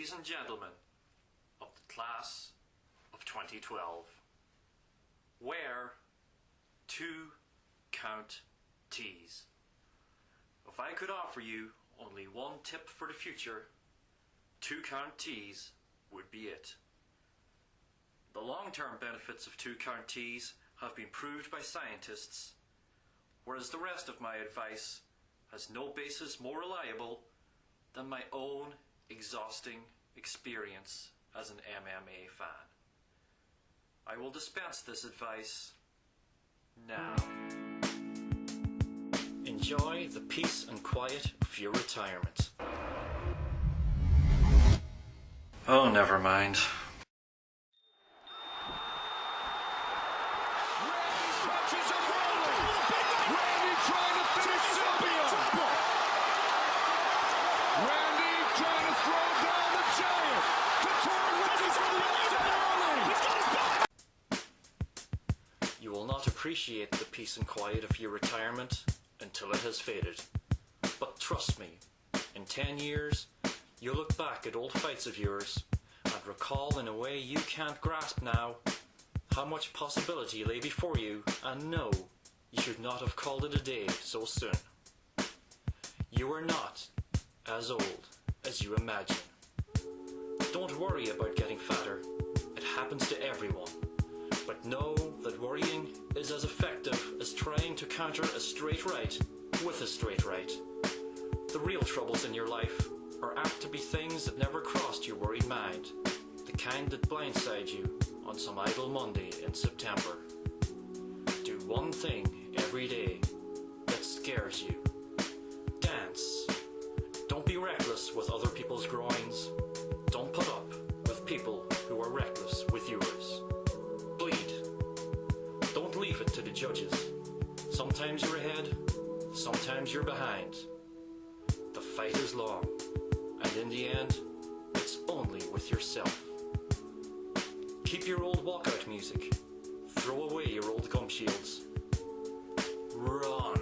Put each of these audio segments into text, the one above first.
Ladies and gentlemen of the class of 2012, wear 2 count tees. If I could offer you only one tip for the future, 2 count tees would be it. The long-term benefits of 2 count tees have been proved by scientists, whereas the rest of my advice has no basis more reliable than my own exhausting experience as an MMA fan. I will dispense this advice now. Enjoy the peace and quiet of your retirement. Oh, never mind. You will not appreciate the peace and quiet of your retirement until it has faded. But trust me, in 10 years, you'll look back at old fights of yours and recall in a way you can't grasp now how much possibility lay before you, and no, you should not have called it a day so soon. You are not as old as you imagine. Don't worry about getting fatter. It happens to everyone. But know that worrying is as effective as trying to counter a straight right with a straight right. The real troubles in your life are apt to be things that never crossed your worried mind, the kind that blindside you on some idle Monday in September. Do one thing every day that scares you. Dance. Don't be reckless with other people's groins. Don't put up with people who are reckless with yours. Bleed. Don't leave it to the judges. Sometimes you're ahead, sometimes you're behind. The fight is long, and in the end, it's only with yourself. Keep your old walkout music. Throw away your old gum shields. Run.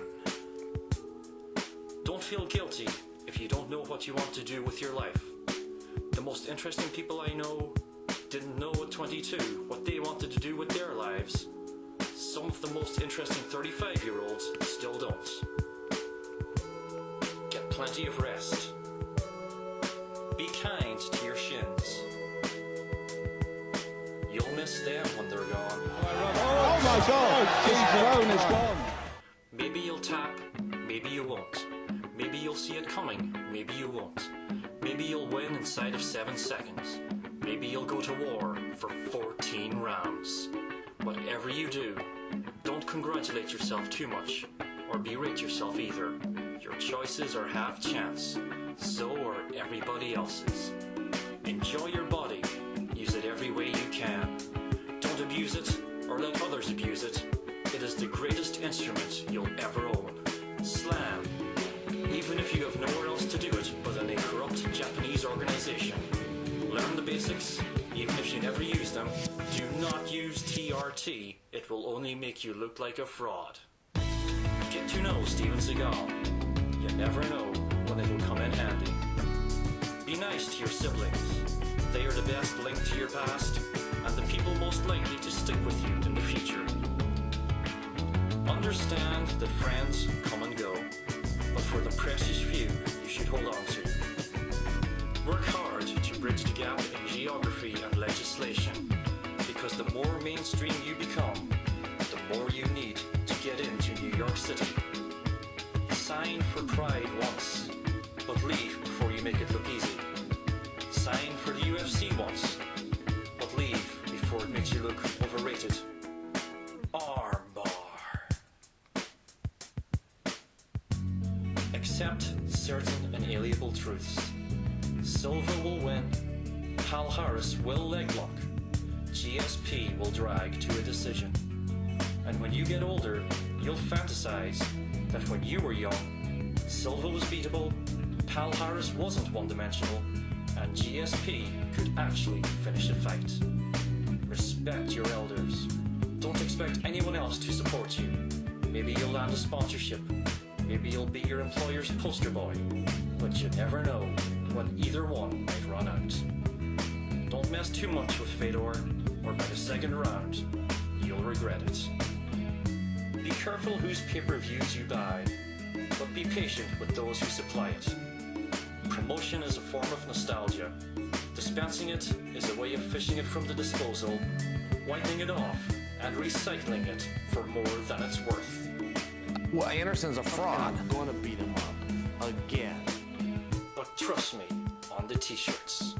Don't feel guilty if you don't know what you want to do with your life. The most interesting people I know didn't know at 22 what they wanted to do with their lives. Some of the most interesting 35-year-olds still don't. Get plenty of rest. Be kind to your shins. You'll miss them when they're gone. Oh my God! His phone is gone. Maybe you'll tap, maybe you won't. Maybe you'll see it coming, maybe you won't. Maybe you'll win inside of 7 seconds. Maybe you'll go to war for 14 rounds. Whatever you do, don't congratulate yourself too much, or berate yourself either. Your choices are half chance, so are everybody else's. Enjoy your body, use it every way you can. Don't abuse it, or let others abuse it. It is the greatest instrument you'll ever own. Slam. Even if you have nowhere else to do it within a corrupt Japanese organization. Learn the basics, even if you never use them. Do not use TRT, it will only make you look like a fraud. Get to know Steven Seagal. You never know when it'll come in handy. Be nice to your siblings. They are the best link to your past, and the people most likely to stick with you in the future. Understand that friends come and go, but for the precious few you should hold on to. Work hard to bridge the gap in geography and legislation, because the more mainstream you become, the more you need to get into New York City. Sign for pride once, but leave before you make it look easy. Sign for the UFC once, but leave before it makes you look overrated. Armbar. Accept certain inalienable truths. Silva will win, Pal Harris will leglock, GSP will drag to a decision. And when you get older, you'll fantasize that when you were young, Silva was beatable, Pal Harris wasn't one-dimensional, and GSP could actually finish a fight. Respect your elders. Don't expect anyone else to support you. Maybe you'll land a sponsorship. Maybe you'll be your employer's poster boy. But you never know when either one might run out. mess too much with Fedor, or by the second round, you'll regret it. Be careful whose pay-per-views you buy, but be patient with those who supply it. Promotion is a form of nostalgia. Dispensing it is a way of fishing it from the disposal, wiping it off, and recycling it for more than it's worth. Well, Anderson's a fraud. I'm gonna beat him up. Again. But trust me on the t-shirts.